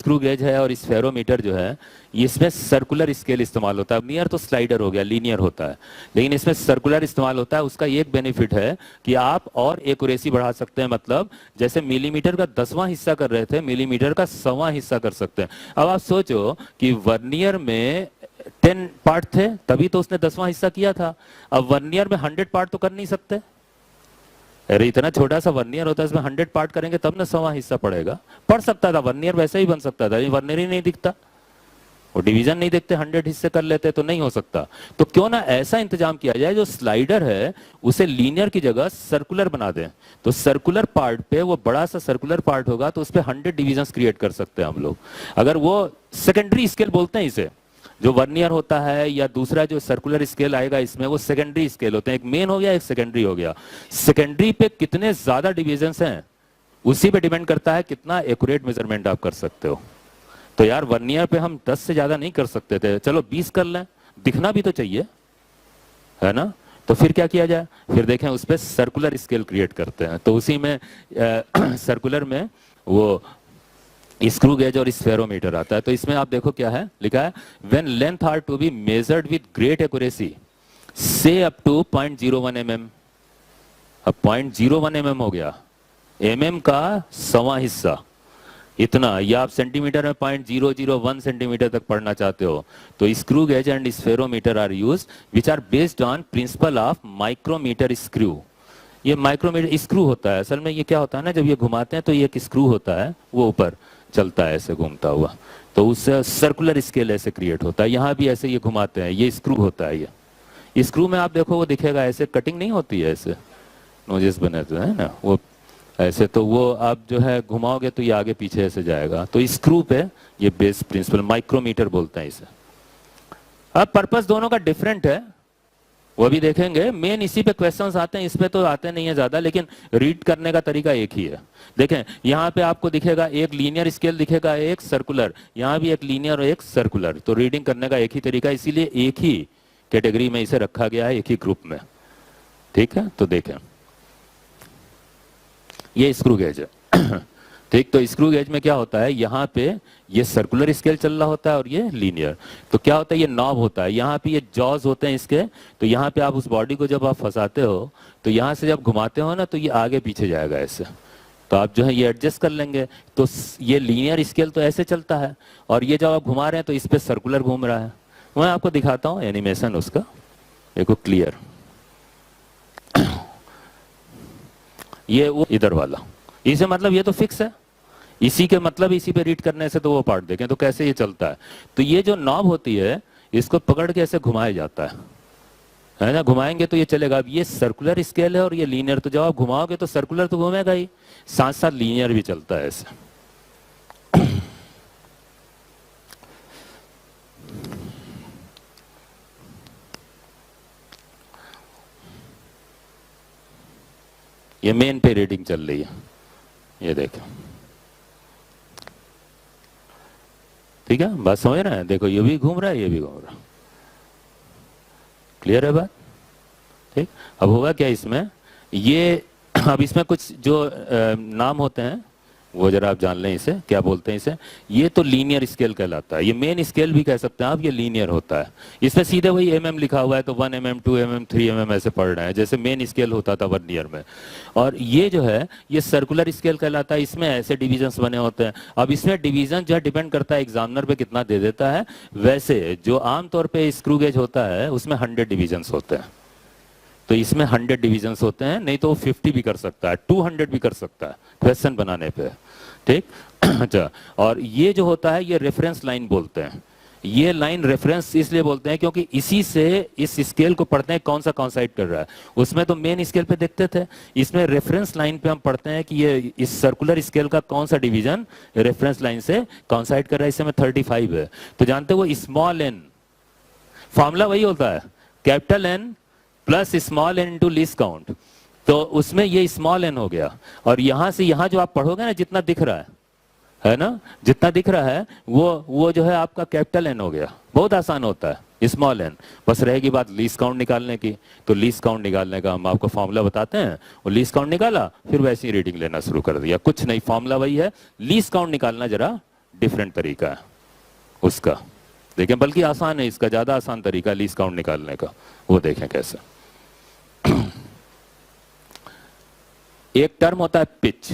Screw gauge है और spherometer जो है, इसमें सर्कुलर स्केल इस्तेमाल होता है। नियर तो स्लाइडर हो गया, लीनियर होता है, लेकिन इसमें सर्कुलर इस्तेमाल होता है। उसका एक बेनिफिट है कि आप और एक्यूरेसी बढ़ा सकते हैं। मतलब जैसे मिलीमीटर का 10वां हिस्सा कर रहे थे, मिलीमीटर का 100वां हिस्सा कर सकते हैं। अब आप सोचो कि वर्नियर में 10 पार्ट थे, तभी तो उसने 10वां हिस्सा किया था। अब वर्नियर में 100 पार्ट तो कर नहीं सकते। अरे इतना छोटा सा वर्नियर होता है, इसमें 100 पार्ट करेंगे तब ना 100वां हिस्सा पड़ेगा। पड़ सकता था, वर्नियर वैसे ही बन सकता था, ये वर्नियर ही नहीं दिखता, वो डिवीजन नहीं देखते, 100 हिस्से कर लेते तो नहीं हो सकता। तो क्यों ना ऐसा इंतजाम किया जाए जो स्लाइडर है उसे लीनियर की जगह सर्कुलर बना दें। तो सर्कुलर पार्ट पे, वो बड़ा सा सर्कुलर पार्ट होगा तो उस पे 100 डिविजन्स क्रिएट कर सकते हैं हम लोग। अगर वो सेकेंडरी स्केल बोलते हैं इसे, जो वर्नियर होता है या दूसरा जो सर्कुलर स्केल आएगा इसमें, वो सेकेंडरी स्केल होते हैं। एक मेन हो गया, एक सेकेंडरी हो गया। सेकेंडरी पे कितने ज्यादा डिविजन्स हैं उसी पे डिपेंड करता है कितना एक्यूरेट मेजरमेंट आप कर सकते हो। तो यार वर्नियर पे हम 10 से ज्यादा नहीं कर सकते थे, चलो 20 कर लें, दिखना भी तो चाहिए, है ना। तो फिर क्या किया जाए, फिर देखें उस पर सर्कुलर स्केल क्रिएट करते हैं। तो उसी में सर्कुलर में वो स्क्रू गेज और स्फेरोमीटर आता है। तो इसमें आप देखो क्या है लिखा है, when length are to be measured with great accuracy से अप टू 0.01 mm। अब 0.01 mm हो गया, mm का 100वां हिस्सा इतना, या आप सेंटीमीटर में 0.001 सेंटीमीटर तक पढ़ना चाहते हो तो screw gauge and spherometer are use which are based on principle of micrometer screw. ये माइक्रोमीटर स्क्रू होता है, असल में ये क्या होता है ना, जब ये घुमाते हैं तो ये एक स्क्रू होता है, वो ऊपर चलता है ऐसे घूमता हुआ, तो उससे सर्कुलर स्केल ऐसे क्रिएट होता है। यहाँ भी ऐसे ये घुमाते हैं, ये स्क्रू होता है। ये स्क्रू में आप देखो वो दिखेगा ऐसे, कटिंग नहीं होती है, ऐसे नोजेस बने तो है ना वो ऐसे, तो वो आप जो है घुमाओगे तो ये आगे पीछे ऐसे जाएगा। तो स्क्रू पे ये बेस प्रिंसिपल माइक्रोमीटर बोलते हैं इसे। अब पर्पस दोनों का डिफरेंट है, वो भी देखेंगे। मेन इसी पे क्वेश्चंस आते हैं, इस पे तो आते नहीं है ज्यादा, लेकिन रीड करने का तरीका एक ही है। देखें यहाँ पे आपको दिखेगा एक लीनियर स्केल दिखेगा, एक सर्कुलर, यहाँ भी एक लीनियर और एक सर्कुलर। तो रीडिंग करने का एक ही तरीका, इसीलिए एक ही कैटेगरी में इसे रखा गया है, एक ही ग्रुप में। ठीक है, तो देखें ये स्क्रू गेज है। ठीक, तो स्क्रू गेज में क्या होता है, यहाँ पे ये सर्कुलर स्केल चल रहा होता है और ये लीनियर। तो क्या होता है, ये नॉब होता है, यहाँ पे ये जॉज होते हैं इसके। तो यहाँ पे आप उस बॉडी को जब आप फंसाते हो तो यहाँ से जब घुमाते हो ना तो ये आगे पीछे जाएगा ऐसे। तो आप जो है ये एडजस्ट कर लेंगे। तो ये लीनियर स्केल तो ऐसे चलता है, और ये जब आप घुमा रहे हैं तो इस पे सर्कुलर घूम रहा है। मैं आपको दिखाता हूँ एनिमेशन उसका, देखो क्लियर। ये वो इधर वाला, इसे मतलब ये तो फिक्स है, इसी के मतलब इसी पे रीड करने से तो वो पार्ट देखें तो कैसे ये चलता है। तो ये जो नॉब होती है इसको पकड़ के ऐसे घुमाया जाता है ना, घुमाएंगे तो ये चलेगा। अब ये सर्कुलर स्केल है और ये लीनियर, तो जब आप घुमाओगे तो सर्कुलर तो घूमेगा ही, साथ साथ लीनियर भी चलता है ऐसे। ये मेन पे रीडिंग चल रही है, ये देखो। ठीक है, बात समझ रहे हैं, देखो ये भी घूम रहा है, ये भी घूम रहा है। क्लियर है बात। ठीक, अब होगा क्या इसमें, ये अब इसमें कुछ जो नाम होते हैं वो जरा आप जान लें, इसे क्या बोलते हैं इसे। ये तो लीनियर स्केल कहलाता है, ये मेन स्केल भी कह सकते हैं आप, ये लीनियर होता है। इसमें सीधे वही mm लिखा हुआ है, तो 1 mm 2 mm 3 mm ऐसे पढ़ रहे हैं जैसे मेन स्केल होता था वर्नियर में। और ये जो है ये सर्कुलर स्केल कहलाता है, इसमें ऐसे डिविजन्स बने होते हैं। अब इसमें डिवीजन जो है डिपेंड करता है एग्जामिनर पे कितना दे देता है। वैसे जो आमतौर पर स्क्रू गेज होता है उसमें 100 डिविजन्स होते हैं, तो इसमें 100 डिविजन्स होते हैं, नहीं तो वो 50 भी कर सकता है, 200 भी कर सकता है क्वेश्चन बनाने पे। ठीक, अच्छा। और ये जो होता है ये रेफरेंस लाइन बोलते हैं। ये लाइन रेफरेंस इसलिए बोलते हैं क्योंकि इसी से इस स्केल को पढ़ते हैं कौन सा कॉन्साइड कर रहा है। उसमें तो मेन स्केल पे देखते थे, इसमें रेफरेंस लाइन पे हम पढ़ते हैं कि ये इस सर्कुलर स्केल का कौन सा डिवीजन रेफरेंस लाइन से कॉन्साइड कर रहा है। इसमें 35 है, तो जानते हो स्मॉल एन, फॉर्मूला वही होता है, capital N plus small N into least count. तो उसमें ये स्मॉल एन हो गया, और यहां से यहां जो आप पढ़ोगे ना जितना दिख रहा है ना, जितना दिख रहा है वो जो है आपका कैपिटल एन हो गया। बहुत आसान होता है स्मॉल एन। बस रहेगी बात लीस्ट काउंट निकालने की। तो लीस्ट काउंट निकालने का हम आपको फॉर्मूला बताते हैं, और लीस्ट काउंट निकाला फिर वैसे ही रीडिंग लेना शुरू कर दिया, कुछ नहीं, फॉर्मूला वही है। लीस्ट काउंट निकालना जरा डिफरेंट तरीका है उसका। देखें, बल्कि आसान है, इसका ज्यादा आसान तरीका लीस्ट काउंट निकालने का, वो देखें कैसे। एक टर्म होता है पिच।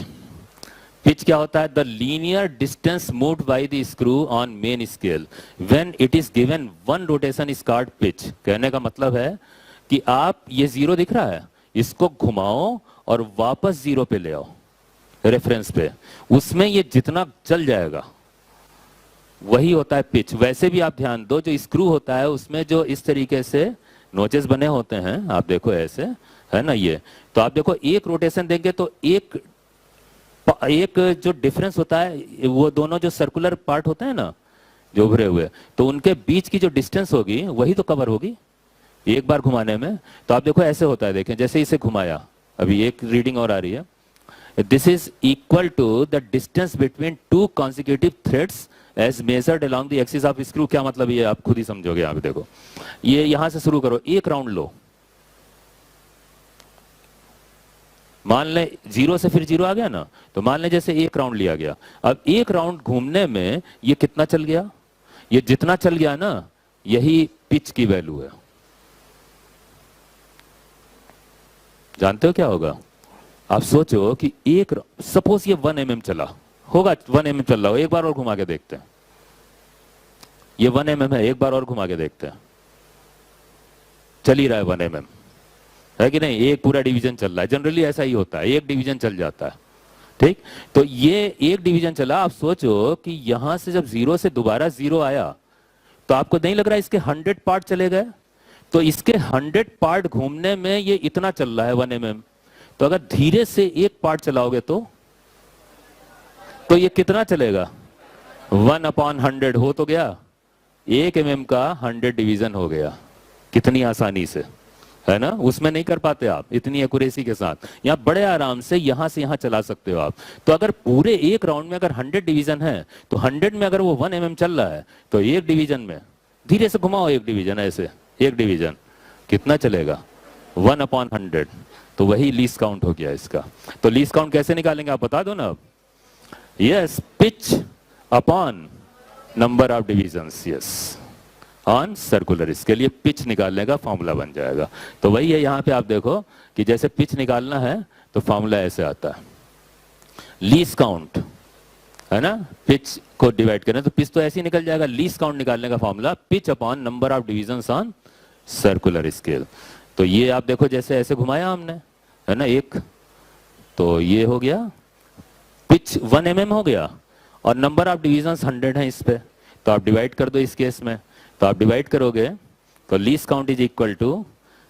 पिच क्या होता है? The linear distance moved by the screw on main scale when it is given one rotation is called pitch. कहने का मतलब है कि आप, ये जीरो दिख रहा है, इसको घुमाओ और वापस जीरो पे ले आओ रेफरेंस पे, उसमें ये जितना चल जाएगा वही होता है पिच। वैसे भी आप ध्यान दो, जो स्क्रू होता है उसमें जो इस तरीके से नोचेस बने होते हैं, आप देखो ऐसे है ना, ये तो आप देखो एक रोटेशन देंगे तो एक जो डिफरेंस होता है, वो दोनों जो सर्कुलर पार्ट होते हैं ना जो उभरे हुए, तो उनके बीच की जो डिस्टेंस होगी वही तो कवर होगी एक बार घुमाने में। तो आप देखो ऐसे होता है, देखें जैसे इसे घुमाया, अभी एक रीडिंग और आ रही है, this is equal to the distance between two consecutive threads as measured along the axis of screw. क्या मतलब ये आप खुद ही समझोगे। यहाँ पे देखो, ये यहां से शुरू करो, एक राउंड लो, मान ले जीरो से फिर जीरो आ गया ना, तो मान ले जैसे एक राउंड लिया गया, अब एक राउंड घूमने में ये कितना चल गया, ये जितना चल गया ना, यही पिच की वैल्यू है। जानते हो क्या होगा? आप सोचो कि एक, सपोज ये 1 mm चला होगा, 1 mm चल रहा हो, एक बार और घुमा के देखते हैं, ये 1 mm है, एक बार और घुमा के देखते हैं, चल ही रहा है 1 mm, है कि नहीं? एक पूरा डिवीजन चल रहा है, जनरली ऐसा ही होता है, एक डिवीजन चल जाता है, ठीक। तो ये एक डिवीजन चला, आप सोचो कि यहां से जब जीरो से दोबारा जीरो आया, तो आपको नहीं लग रहा है इसके 100 पार्ट चले गए? तो इसके 100 पार्ट घूमने में ये इतना चल रहा है 1 mm, तो अगर धीरे से एक पार्ट चलाओगे तो ये कितना चलेगा? 1/100 हो तो गया, 1 mm का 100 डिवीजन हो गया, कितनी आसानी से, है ना? उसमें नहीं कर पाते आप इतनी एक्यूरेसी के साथ, यहाँ बड़े आराम से यहां से यहां चला सकते हो आप। तो अगर पूरे एक राउंड में अगर 100 डिवीजन है, तो 100 में अगर वो 1 mm चल रहा है, तो एक डिवीजन में धीरे से घुमाओ, एक डिवीजन ऐसे, एक डिवीजन कितना चलेगा? 1/100। तो वही लीस्ट काउंट हो गया इसका। तो लीस्ट काउंट कैसे निकालेंगे आप बता दो ना अब। Yes, pitch upon number of divisions, yes, on circular scale, ये पिच निकालने का फॉर्मूला बन जाएगा। तो वही है, यहाँ पे आप देखो कि जैसे पिच निकालना है तो फॉर्मूला ऐसे आता है, लीस्ट काउंट, है ना, पिच को डिवाइड करें तो पिच तो ऐसे ही निकल जाएगा। लीस्ट काउंट निकालने का formula pitch upon number of divisions on circular scale. तो ये आप देखो जैसे ऐसे घुमाया हमने, है ना, एक, तो ये हो गया पिच 1 mm हो गया, और नंबर ऑफ डिविजन्स 100 है इस पे, तो आप डिवाइड कर दो इस केस में, तो आप डिवाइड करोगे तो least count is equal to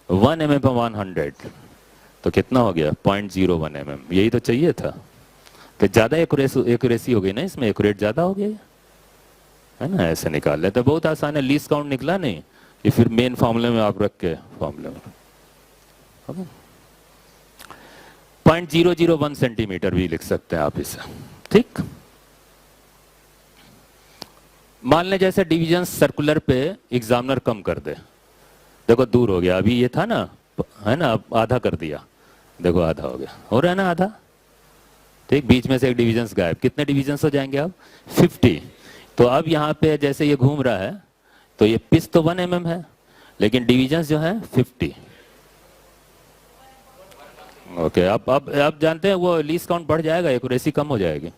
1 mm/100, तो कितना हो गया? 0.01 mm। यही तो चाहिए था। तो ज्यादा एक्यूरेसी हो गई ना इसमें, एक्यूरेट ज्यादा हो गया, है ना? ऐसे निकाल लेते, बहुत आसान है। लीस्ट काउंट निकला नहीं, ये फिर मेन फॉर्मूले में आप रख के फॉर्मूले में 0.001 सेंटीमीटर भी लिख सकते हैं आप इसे, ठीक। मान ले जैसे डिवीजन सर्कुलर पे एग्जामिनर कम कर दे, देखो दूर हो गया, अभी ये था ना, है ना, अब आधा कर दिया, देखो आधा हो गया, हो रहा है ना आधा, ठीक। बीच में से एक डिवीजन गायब, कितने डिवीजन हो जाएंगे अब? 50। तो अब यहाँ पे जैसे ये घूम रहा है, तो ये पिच तो 1 mm है, लेकिन डिवीजन जो है 50। ओके, अब जानते हैं वो लीस्ट काउंट बढ़ जाएगा, एक्यूरेसी कम हो जाएगी,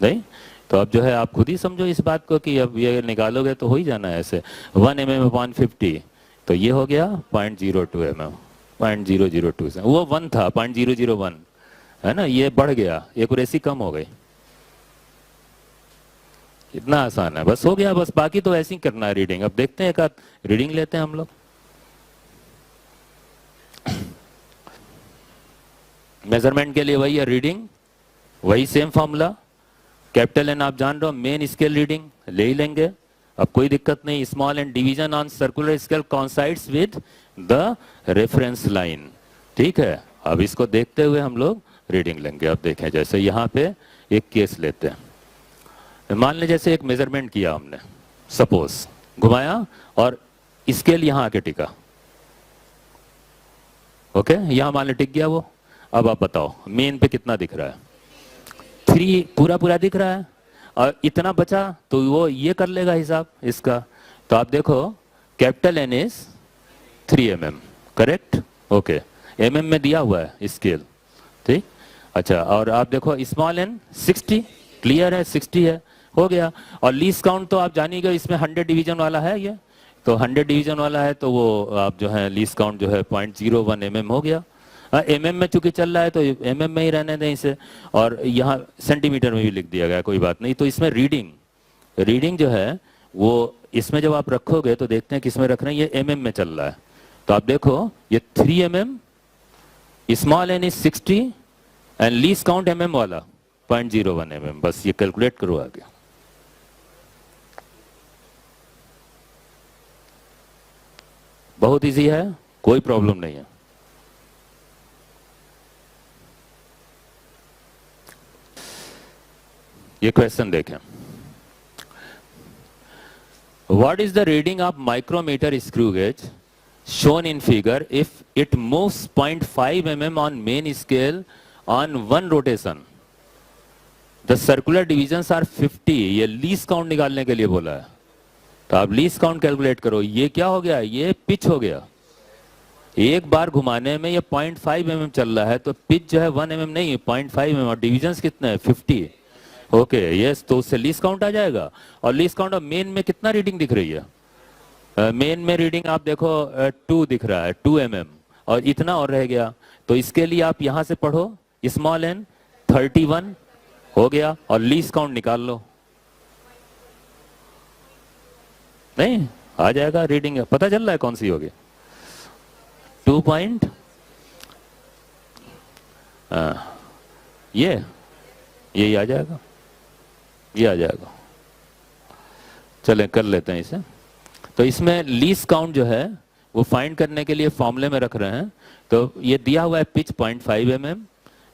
नहीं? तो अब जो है आप खुद ही समझो इस बात को कि अब ये निकालोगे तो हो ही जाना है ऐसे, 1 mm/150, तो ये हो गया 0.02 mm, 0.002 से, वो 1 था 0.001, है ना, ये बढ़ गया, एक्यूरेसी कम हो गई। इतना आसान है, बस हो गया, बस बाकी तो ऐसे ही करना है रीडिंग। अब देखते हैं एक आध रीडिंग लेते हैं हम लोग। मेजरमेंट के लिए वही है रीडिंग, वही सेम फॉर्मूला, कैपिटल एन आप जान रहे हो, मेन स्केल रीडिंग ले ही लेंगे, अब कोई दिक्कत नहीं। Small and division on circular scale coincides with the reference line, ठीक है। अब इसको देखते हुए हम लोग रीडिंग लेंगे। अब देखें, जैसे यहाँ पे एक केस लेते हैं, मान लें जैसे एक मेजरमेंट किया हमने, सपोज घुमाया और स्केल यहाँ आके टिका, ओके, यहाँ मान लें टिक गया वो। अब आप बताओ मेन पे कितना दिख रहा है? 3 पूरा दिख रहा है। और इतना बचा तो वो ये कर लेगा हिसाब इसका। तो आप देखो capital N is 3 mm, correct, okay, mm में दिया हुआ है स्केल, ठीक। अच्छा, और आप देखो स्मॉल एन 60, क्लियर है, 60 है, हो गया। और लीस्ट काउंट तो आप जानिएगा, इसमें 100 डिवीजन वाला है ये, तो 100 डिवीजन वाला है तो वो आप जो है लीस्ट काउंट जो है 0.01 mm हो गया। mm में चूंकि चल रहा है तो mm में ही रहने दें इसे, और यहाँ सेंटीमीटर में भी लिख दिया गया, कोई बात नहीं। तो इसमें रीडिंग जो है वो इसमें जब आप रखोगे तो देखते हैं किसमें रख रहे हैं, ये mm में चल रहा है। तो आप देखो ये 3 mm, small N is 60 and least count mm वाला 0.01 mm, बस ये कैलकुलेट करो आगे। बहुत इजी है, कोई प्रॉब्लम नहीं है। ये क्वेश्चन देखें, what is the reading of micrometer screw gauge shown in figure if it moves 0.5 mm on main scale on one rotation, the circular divisions are 50। ये लीस्ट काउंट निकालने के लिए बोला है, तो आप लीस्ट काउंट कैलकुलेट करो। ये क्या हो गया, ये पिच हो गया, एक बार घुमाने में ये 0.5 mm चल रहा है, तो पिच जो है 1 mm नहीं 0.5 mm, और डिविजन्स कितने हैं 50, ओके यस। तो उससे लीस्ट काउंट आ जाएगा। और लीस्ट काउंट ऑफ मेन में कितना रीडिंग दिख रही है, मेन में रीडिंग आप देखो 2 दिख रहा है, 2 mm, और इतना और रह गया। तो इसके लिए आप यहां से पढ़ो स्मॉल एन 31 हो गया, और लीस्ट काउंट निकाल लो, नहीं आ जाएगा रीडिंग, पता चल रहा है कौन सी होगी 2 पॉइंट, ये आ जाएगा, ये आ जाएगा। चलें कर लेते हैं इसे। तो इसमें लीस्ट काउंट जो है वो फाइंड करने के लिए फॉर्मूले में रख रहे हैं। तो ये दिया हुआ है पिच 0.5 mm,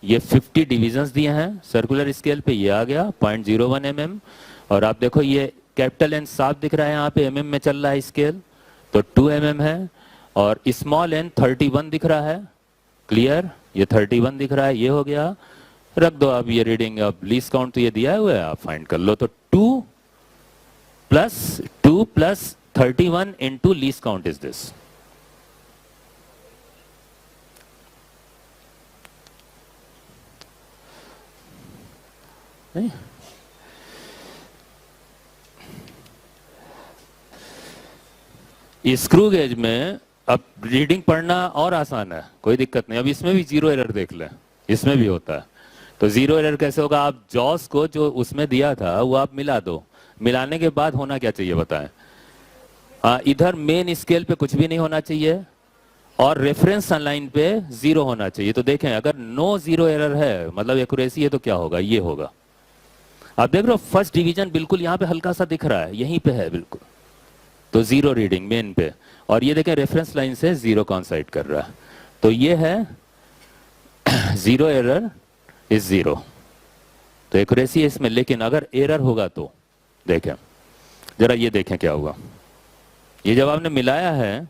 ये 50 डिविजन्स दिए हैं सर्कुलर स्केल पे, ये आ गया 0.01 mm। और आप देखो ये कैपिटल एन साफ दिख रहा है यहाँ पे, mm में चल रहा है स्केल, तो 2 mm है। और स्मॉल एन 31 दिख रहा है, क्लियर, ये 31 दिख रहा है, ये हो गया। रख दो आप ये रीडिंग, अब लीस्ट काउंट तो ये दिया हुआ है, आप फाइंड कर लो। तो 2 plus 31 into least count is this। Screw gauge में अब रीडिंग पढ़ना और आसान है, कोई दिक्कत नहीं। अब इसमें भी जीरो एरर देख लें, इसमें भी होता है। तो जीरो एरर कैसे होगा, आप जॉस को जो उसमें दिया था वो आप मिला दो, मिलाने के बाद होना क्या चाहिए बताएं, इधर मेन स्केल पे कुछ भी नहीं होना चाहिए और रेफरेंस लाइन पे 0 होना चाहिए। तो देखें अगर नो जीरो एरर है मतलब एक्यूरेसी है, तो क्या होगा, ये होगा। आप देख रहे हो फर्स्ट डिवीजन बिल्कुल यहाँ पे हल्का सा दिख रहा है, यहीं पे है बिल्कुल, तो 0 रीडिंग मेन पे। और ये देखें रेफरेंस लाइन से 0 कॉन्साइड कर रहा है, तो ये है 0 एरर इज 0, तो एक्यूरेसी है इसमें। लेकिन अगर एरर होगा तो देखें, जरा ये देखें क्या हुआ। ये जब आपने मिलाया है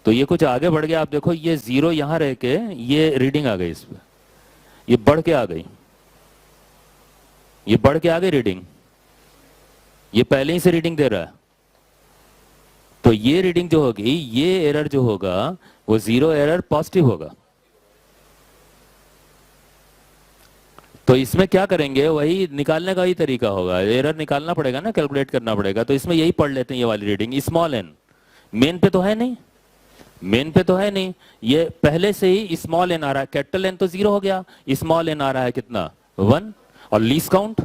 तो ये कुछ आगे बढ़ गया, आप देखो ये 0 यहां रह के ये रीडिंग आ गई, इस पे ये बढ़ के आ गई, ये बढ़ के आ गई रीडिंग, ये पहले ही से रीडिंग दे रहा है। तो ये रीडिंग जो होगी, ये एरर जो होगा वो 0 एरर पॉजिटिव होगा। तो इसमें क्या करेंगे, वही निकालने का ही तरीका होगा, एरर निकालना पड़ेगा ना, कैलकुलेट करना पड़ेगा। तो इसमें यही पढ़ लेते हैं, ये वाली रीडिंग स्मॉल एन मेन पे तो है नहीं, मेन पे तो है नहीं, ये पहले से ही स्मॉल एन आ रहा है, कैपिटल एन तो 0 हो गया, स्मॉल एन आ रहा है कितना 1, और लीस्ट काउंट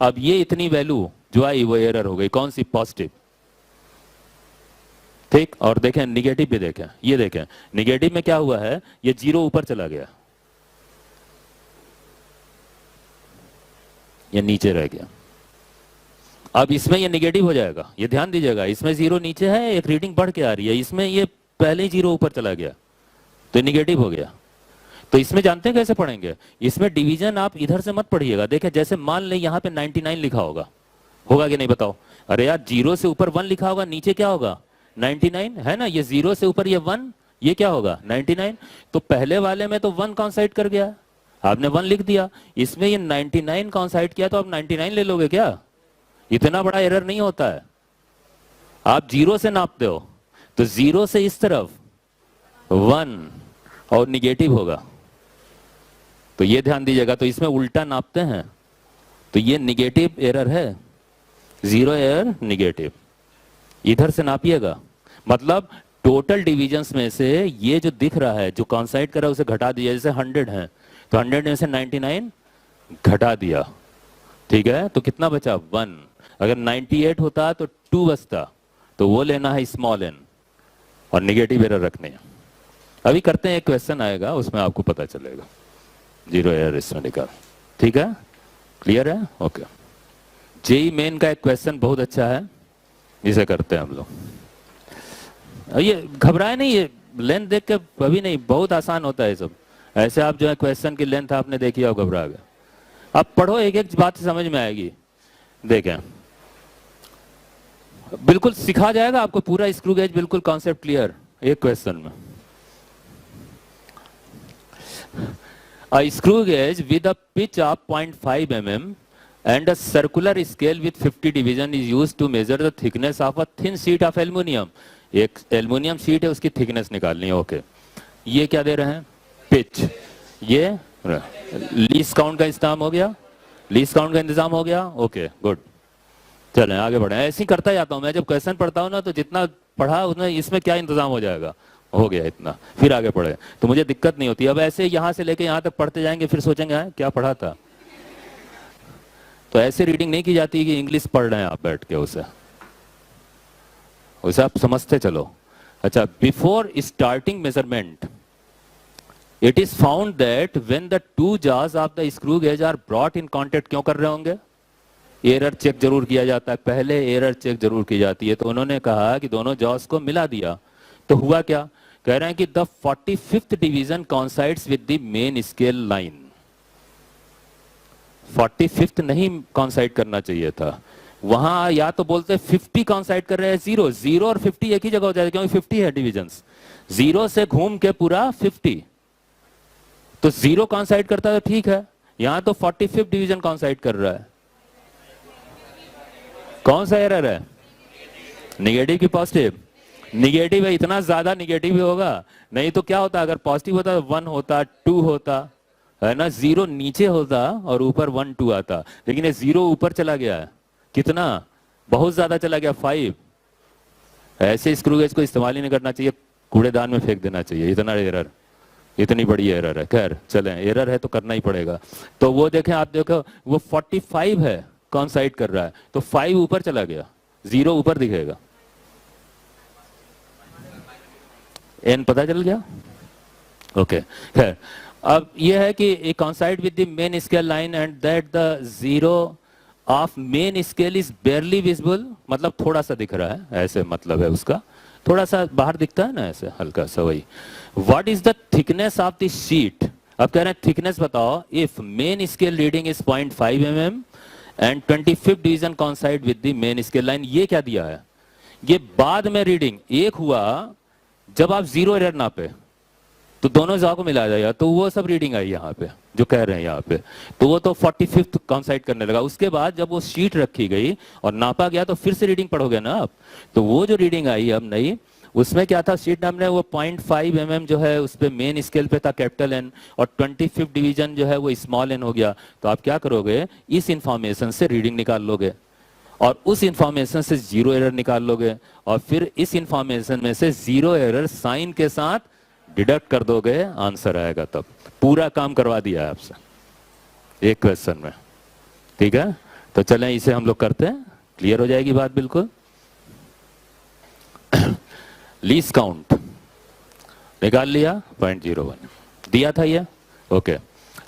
अब ये इतनी वैल्यू जो आई वो एरर हो गई, कौन सी, पॉजिटिव, ठीक। और देखें निगेटिव भी देखें, ये देखें निगेटिव में क्या हुआ है, ये 0 ऊपर चला गया, ये नीचे रह गया। अब इसमें ये निगेटिव हो जाएगा, ये ध्यान दीजिएगा, इसमें 0 नीचे है, एक रीडिंग बढ़ के आ रही है, इसमें ये पहले ही 0 ऊपर चला गया तो निगेटिव हो गया। तो इसमें जानते हैं कैसे पढ़ेंगे, इसमें डिवीजन आप इधर से मत पढ़िएगा। देखिए जैसे मान लें यहाँ पे 99 लिखा होगा कि नहीं बताओ, अरे यार 0 से ऊपर 1 लिखा होगा, नीचे क्या होगा 99 है ना, ये 0 से ऊपर ये 1, ये क्या होगा 99। तो पहले वाले में तो 1 कॉन्साइड कर गया, आपने 1 लिख दिया, इसमें ये 99 कॉन्साइड किया, तो आप 99 ले लोगे क्या, इतना बड़ा एरर नहीं होता है। आप जीरो से नापते हो तो जीरो से इस तरफ 1 और निगेटिव होगा, तो ये ध्यान दीजिएगा। तो इसमें उल्टा नापते हैं तो ये निगेटिव एरर है, जीरो एरर निगेटिव। इधर से नापिएगा, मतलब टोटल डिविजन्स में से ये जो दिख रहा है, जो कॉन्साइड कर रहा है उसे घटा दिया। जैसे 100 है तो 100 में से 99 घटा दिया, ठीक है, तो कितना बचा 1। अगर 98 होता तो 2 बचता, तो वो लेना है स्मॉल एन और निगेटिव एरर रखने हैं। अभी करते हैं, एक क्वेश्चन आएगा उसमें आपको पता चलेगा जीरो एरर इसमें निकाल। ठीक है, क्लियर है? ओके। जेई मेन का एक क्वेश्चन बहुत अच्छा है, इसे करते हैं हम लोग। ये घबराए नहीं, ये लेंथ देख के अभी नहीं, बहुत आसान होता है सब। ऐसे आप जो है क्वेश्चन की लेंथ आपने देखी हो, घबरा गए। आप पढ़ो, एक एक बात समझ में आएगी। देखें, बिल्कुल सिखा जाएगा आपको पूरा स्क्रू गेज, बिल्कुल कॉन्सेप्ट क्लियर एक क्वेश्चन में। A screw gauge with a pitch of 0.5 mm and a circular scale with 50 division is used to measure the thickness of a thin sheet of aluminum. एक aluminium sheet है, उसकी thickness निकालनी है। Okay, ये क्या दे रहे हैं? पिच। ये लीस्ट काउंट का इंतजाम हो गया, लीस्ट काउंट का इंतजाम हो गया। Okay, good. चलें आगे बढ़े। ऐसे ही करता जाता हूँ मैं, जब क्वेश्चन पढ़ता हूँ ना, तो जितना पढ़ा उतना इसमें क्या इंतजाम हो जाएगा, हो गया इतना, फिर आगे पढ़े तो मुझे दिक्कत नहीं होती। अब ऐसे यहाँ से लेके यहाँ तक पढ़ते जाएंगे, फिर सोचेंगे क्या पढ़ा था। तो ऐसे रीडिंग नहीं की जाती कि इंग्लिश पढ़ रहे हैं आप बैठ के, उसे आप समझते चलो। अच्छा, before starting measurement it is found that when the two जार्स of the screw gauge are brought in contact, क्यों कर रहे होंगे? एरर चेक जरूर किया जाता है, पहले एरर चेक जरूर की जाती है। तो उन्होंने कहा कि दोनों जॉस को मिला दिया, तो हुआ क्या? कह रहे हैं कि the 45th division coincides with the main scale line. 45th नहीं कॉन्साइड करना चाहिए था, वहां या तो बोलते 50 कॉन्साइड कर रहे हैं। जीरो, जीरो और 50 एक ही जगह हो जाएगा, क्योंकि 50 है डिविजन्स। जीरो से घूम के पूरा 50, तो जीरो कॉन्साइड करता है तो ठीक है, यहां तो 45th डिवीजन कॉन्साइड कर रहा है। कौन सा एरर है? निगेटिव की पॉजिटिव? निगेटिव है, इतना ज्यादा निगेटिव ही होगा। नहीं तो क्या होता, अगर पॉजिटिव होता तो 1 होता, 2 होता, है ना, जीरो नीचे होता और ऊपर 1 2 आता। लेकिन ये जीरो ऊपर चला गया है, कितना? बहुत ज्यादा चला गया, 5। ऐसे स्क्रू गेज को इस्तेमाल ही नहीं करना चाहिए, कूड़ेदान में फेंक देना चाहिए। इतना एरर, इतनी बड़ी एरर है। खैर चलें, एरर है तो करना ही पड़ेगा। तो वो देखें, आप देखो वो 45 है, कॉन्साइड कर रहा है, तो 5 ऊपर चला गया, जीरो ऊपर दिखेगा। एन पता चल गया? ओके, खैर अब ये है कि कॉन्साइड with the main scale line and that the zero of main scale is बेयरली visible, मतलब थोड़ा सा दिख रहा है, ऐसे मतलब है उसका, थोड़ा सा बाहर दिखता है ना, ऐसे हल्का सा। वही what is the thickness of the sheet? अब कह रहे हैं थिकनेस बताओ if main scale reading is 0.5 mm and 25th division कॉन्साइड with the main scale line. ये क्या दिया है? ये बाद में रीडिंग एक हुआ जब आप जीरो एरर नापे, तो दोनों जगह को मिला जाएगा, तो वो सब रीडिंग आई यहाँ पे जो कह रहे हैं यहाँ पे, तो वो तो 45th कॉन्साइड करने लगा। उसके बाद जब वो शीट रखी गई और नापा गया, तो फिर से रीडिंग पढ़ोगे ना आप, तो वो जो रीडिंग आई अब नई, उसमें क्या था? शीट नाम ने वो 0.5 mm जो है उस पे मेन स्केल पे था कैपिटल एन, और 25th डिवीजन जो है वो स्मॉल एन हो गया। तो आप क्या करोगे? इस इंफॉर्मेशन से रीडिंग निकाल लोगे और उस इंफॉर्मेशन से जीरो एरर निकाल लोगे, और फिर इस इंफॉर्मेशन में से जीरो एरर साइन के साथ डिडक्ट कर दोगे, आंसर आएगा। तब पूरा काम करवा दिया है आपसे एक क्वेश्चन में। ठीक है, तो चलें इसे हम लोग करते हैं, क्लियर हो जाएगी बात बिल्कुल। लीस्ट काउंट निकाल लिया, 0.01 दिया था ये। ओके,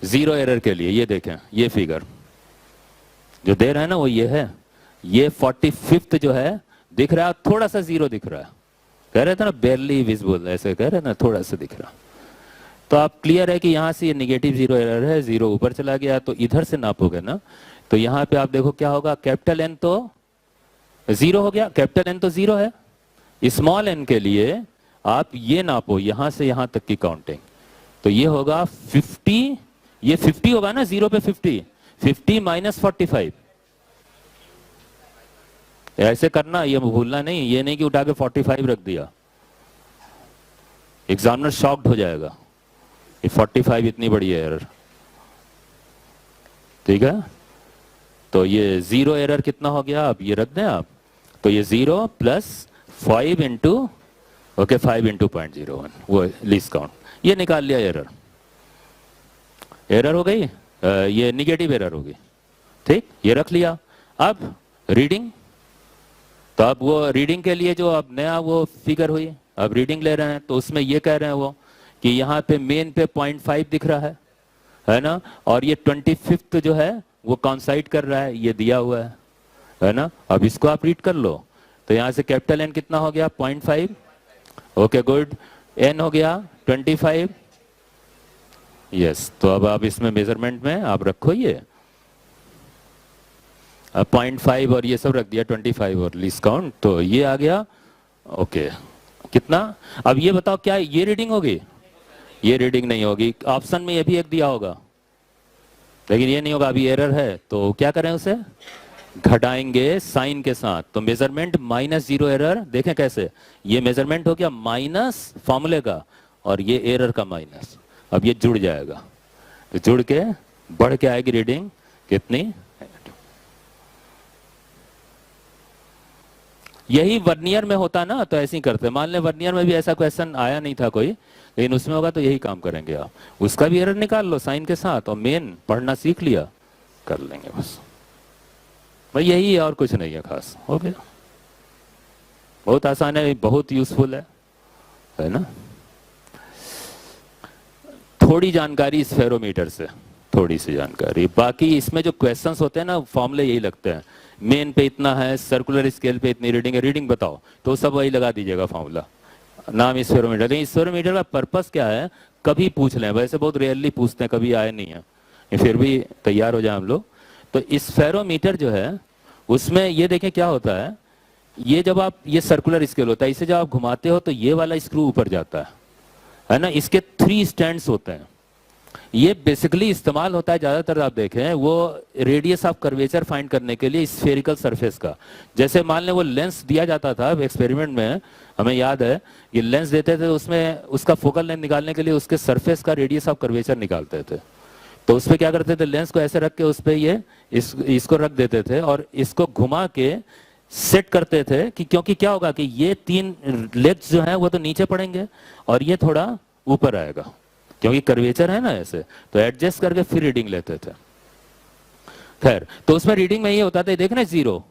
जीरो एरर के लिए ये देखें, ये फिगर जो दे रहे हैं ना वो ये है, ये 45th जो है दिख रहा है, थोड़ा सा जीरो दिख रहा है, कह रहे थे ना बेरली विजिबल, ऐसे कह रहे ना, थोड़ा सा दिख रहा। तो आप क्लियर है कि यहाँ से ये निगेटिव जीरो एरर है, जीरो ऊपर चला गया, तो इधर से नापोगे ना, तो यहाँ पे आप देखो क्या होगा, कैपिटल एन तो जीरो हो गया, कैपिटल एन तो जीरो है। स्मॉल एन के लिए आप ये नापो यहां से यहां तक की काउंटिंग, तो ये होगा 50, ये 50 होगा ना, जीरो पे 50, 50 माइनस 45, ऐसे करना, ये भूलना नहीं, ये नहीं कि उठा के 45 रख दिया, एग्जामिनर शॉक्ड हो जाएगा, ये 45 इतनी बड़ी है एरर। ठीक है, तो ये जीरो एरर कितना हो गया, अब ये रख दें आप, तो ये 0 प्लस 5 इंटू, ओके 5 इंटू 0.01, वो लीस्ट काउंट, ये निकाल लिया एरर। एरर हो गई, ये निगेटिव एरर होगी। ठीक, ये रख लिया। अब रीडिंग, तो अब वो रीडिंग के लिए जो अब नया वो फिगर हुई, अब रीडिंग ले रहे हैं, तो उसमें ये कह रहे हैं वो कि यहाँ पे मेन पे 0.5 दिख रहा है ना, और ये 25th जो है वो कॉन्साइड कर रहा है, ये दिया हुआ है ना। अब इसको आप रीड कर लो, तो यहाँ से कैपिटल एन कितना हो गया 0.5, ओके गुड, एन हो गया 25, यस। तो अब आप इसमें मेजरमेंट में आप रखो ये 0.5 और ये सब रख दिया 25 और लीस्ट काउंट, तो ये आ गया, ओके कितना। अब ये बताओ क्या ये रीडिंग होगी, ये रीडिंग नहीं होगी, ऑप्शन में ये भी एक दिया होगा लेकिन ये नहीं होगा, अभी एरर है, तो क्या करें उसे घटाएंगे साइन के साथ, तो मेजरमेंट -0 एरर, देखें कैसे, ये मेजरमेंट हो गया माइनस फॉर्मूले का और ये एरर का माइनस, अब ये जुड़ जाएगा, तो जुड़ के बढ़ के आएगी रीडिंग कितनी। यही वर्नियर में होता ना तो ऐसे ही करते, मान लें वर्नियर में भी ऐसा क्वेश्चन आया नहीं था कोई, लेकिन उसमें होगा तो यही काम करेंगे आप, उसका भी एरर निकाल लो साइन के साथ और मेन पढ़ना सीख लिया, कर लेंगे बस भाई, यही है और कुछ नहीं है खास। ओके, बहुत आसान है, बहुत यूजफुल है ना। थोड़ी जानकारी स्फेरोमीटर से, थोड़ी सी जानकारी, बाकी इसमें जो क्वेश्चंस होते हैं ना फॉर्मूले यही लगते हैं, मेन पे इतना है, सर्कुलर स्केल पे इतनी रीडिंग है, रीडिंग बताओ, तो सब वही लगा दीजिएगा फॉर्मूला, नाम स्फेरोमीटर। लेकिन स्फेरोमीटर का पर्पस क्या है, कभी पूछ लें, वैसे बहुत रेयरली पूछते हैं, कभी आए नहीं है, फिर भी तैयार हो जाए हम लोग। तो स्फेरोमीटर जो है उसमें ये देखें क्या होता है, ये जब आप, ये सर्कुलर स्केल होता है, इसे जब आप घुमाते हो तो ये वाला स्क्रू ऊपर जाता है ना, इसके 3 स्टैंड्स होते हैं, ये बेसिकली इस्तेमाल होता है ज्यादातर आप देखें वो रेडियस ऑफ कर्वेचर फाइंड करने के लिए स्फेरिकल सरफेस का। जैसे मान लें वो लेंस दिया जाता था एक्सपेरिमेंट में, हमें याद है ये लेंस देते थे, उसमें उसका फोकल लेंथ निकालने के लिए उसके सरफेस का रेडियस ऑफ कर्वेचर निकालते थे, तो उस पर क्या करते थे, लेंस को ऐसे रख के उस पर ये इसको रख देते थे और इसको घुमा के सेट करते थे कि, क्योंकि क्या होगा कि ये 3 लेग्स जो हैं वो तो नीचे पड़ेंगे और ये थोड़ा ऊपर आएगा, क्योंकि कर्वेचर है ना ऐसे, तो एडजस्ट करके फिर रीडिंग लेते थे। खैर, तो उसमें रीडिंग में ये होता था, देखना 0,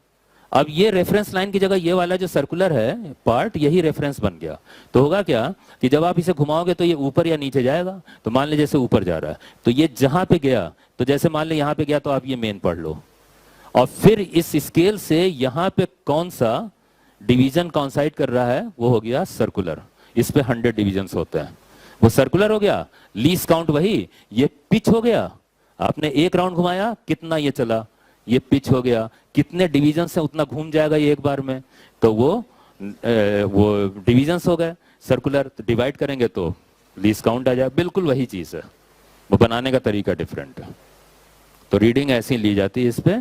अब ये रेफरेंस लाइन की जगह ये वाला जो सर्कुलर है पार्ट, यही रेफरेंस बन गया, तो होगा क्या कि जब आप इसे घुमाओगे तो ये ऊपर या नीचे जाएगा, तो मान लीजिए जैसे ऊपर जा रहा है, तो ये जहां पे गया, तो जैसे मान लीजिए यहां पे गया तो आप ये मेन पढ़ लो, और फिर इस स्केल से यहां पे कौन सा डिवीजन कॉन्साइड कर रहा है वो हो गया सर्कुलर, इस पे 100 डिविजन होते हैं, वो सर्कुलर हो गया। लीस्ट काउंट वही, ये पिच हो गया, आपने एक राउंड घुमाया कितना ये चला, ये पिच हो गया, कितने डिवीजन से उतना घूम जाएगा ये एक बार में, तो वो डिवीजन हो गए सर्कुलर, तो डिवाइड करेंगे तो लीस्ट काउंट आ जाए, बिल्कुल वही चीज है, वो बनाने का तरीका डिफरेंट है। तो रीडिंग ऐसी ली जाती है इस पे,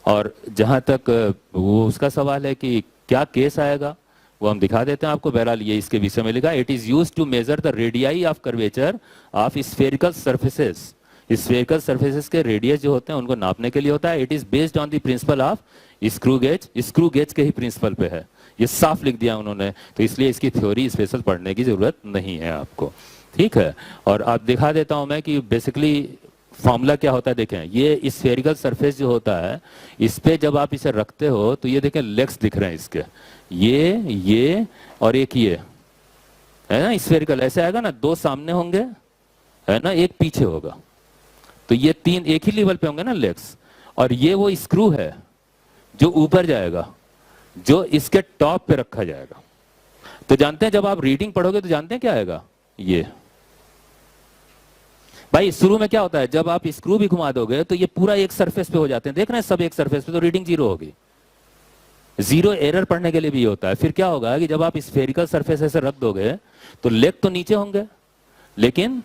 और जहां तक वो उसका सवाल है कि क्या केस आएगा वो हम दिखा देते हैं आपको। बहरहाल ये इसके विषय में लिखा, it is used to measure the radii of curvature of spherical surfaces, spherical surfaces के रेडियस जो होते हैं उनको नापने के लिए होता है। It is based on the principle of screw gauge, screw gauge के ही प्रिंसिपल पे है, ये साफ लिख दिया उन्होंने, तो इसलिए इसकी थ्योरी स्पेशल पढ़ने की जरूरत नहीं है आपको, ठीक है। और आप दिखा देता हूं मैं कि बेसिकली फॉर्मूला क्या होता है, देखें ये स्फेरिकल सरफेस जो होता है इस पे जब आप इसे रखते हो तो ये देखें लेग्स दिख रहे हैं इसके, ये और एक ये है ना स्फेरिकल, ऐसे आएगा ना, 2 सामने होंगे है ना, एक पीछे होगा, तो ये 3 एक ही लेवल पे होंगे ना लेग्स, और ये वो स्क्रू है जो ऊपर जाएगा, जो इसके टॉप पे रखा जाएगा। तो जानते हैं जब आप रीडिंग पढ़ोगे तो जानते हैं क्या आएगा, ये भाई शुरू में क्या होता है, जब आप स्क्रू भी घुमा दोगे तो ये पूरा एक सरफेस पे हो जाते हैं, देख रहे हैं सब एक सरफेस पे, तो रीडिंग 0 होगी। 0 एरर पढ़ने के लिए भी होता है। फिर क्या होगा कि जब आप स्फेरिकल सरफेस ऐसे रख दोगे तो लेग तो नीचे होंगे, लेकिन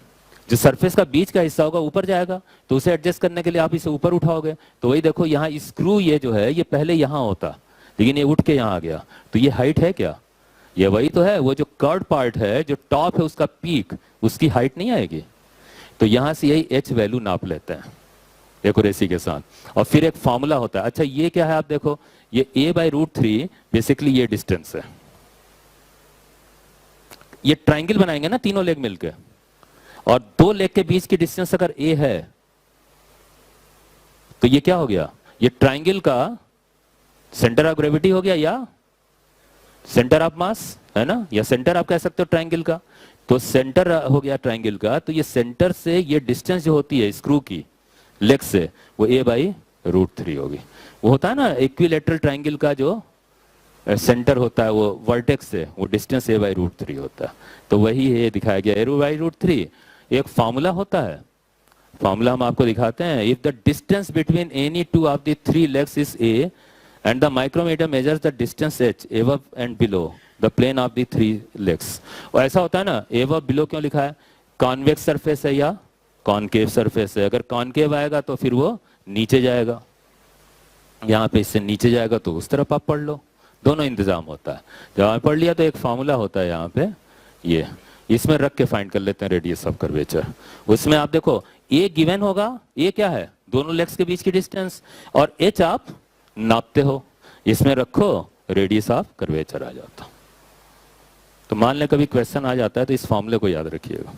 जो सरफेस का बीच का हिस्सा होगा ऊपर जाएगा, तो उसे एडजस्ट करने के लिए आप इसे ऊपर उठाओगे, तो वही देखो यहाँ स्क्रू ये जो है ये पहले यहाँ होता, लेकिन ये उठ के यहाँ आ गया, तो ये हाइट है क्या? ये वही तो है, वो जो कर्ड पार्ट है, जो टॉप है उसका पीक, उसकी हाइट नहीं आएगी। तो यहां से यही एच वैल्यू नाप लेते हैं एक्यूरेसी के साथ, और फिर एक फॉर्मूला होता है। अच्छा ये क्या है आप देखो, ये a/√3 बेसिकली ये डिस्टेंस है। ये ट्राइंगल बनाएंगे ना तीनों लेग मिलके, और दो लेग के बीच की डिस्टेंस अगर a है तो ये क्या हो गया, ये ट्राइंगल का सेंटर ऑफ ग्रेविटी हो गया, या सेंटर ऑफ मास है ना, या सेंटर आप कह सकते हो ट्राइंगल का। तो सेंटर हो गया ट्राइंगल का, तो ये सेंटर से ये डिस्टेंस जो होती है स्क्रू की लेग से, वो a/√3 होगी। वो होता है ना इक्विलेटरल ट्राइंगल का जो सेंटर होता है वो वर्टेक्स से, वो डिस्टेंस a/√3 होता है। तो वही ये दिखाया गया a/√3। एक फॉर्मूला होता है, फॉर्मूला हम आपको दिखाते हैं। If the distance between any two of the three legs is a and the micrometer measures the distance h above and below the plane of the three legs। और ऐसा होता है ना, above below क्यों लिखा है, कॉन्वेक्स सरफेस है या कॉनकेव सरफेस है। अगर कॉनकेव आएगा तो फिर वो नीचे जाएगा, यहाँ पे इससे नीचे जाएगा तो उस तरफ आप पढ़ लो, दोनों इंतजाम होता है। जब आप पढ़ लिया तो एक फॉर्मूला होता है यहाँ पे, ये इसमें रख के फाइंड कर लेते हैं रेडियस ऑफ कर्वेचर। उसमें आप देखो ए गिवन होगा, ए क्या है, दोनों लेग्स के बीच की डिस्टेंस, और एच आप नापते हो, इसमें रखो रेडियस ऑफ कर्वेचर आ जाता। तो मान लें कभी क्वेश्चन आ जाता है तो इस फॉर्मूले को याद रखिएगा।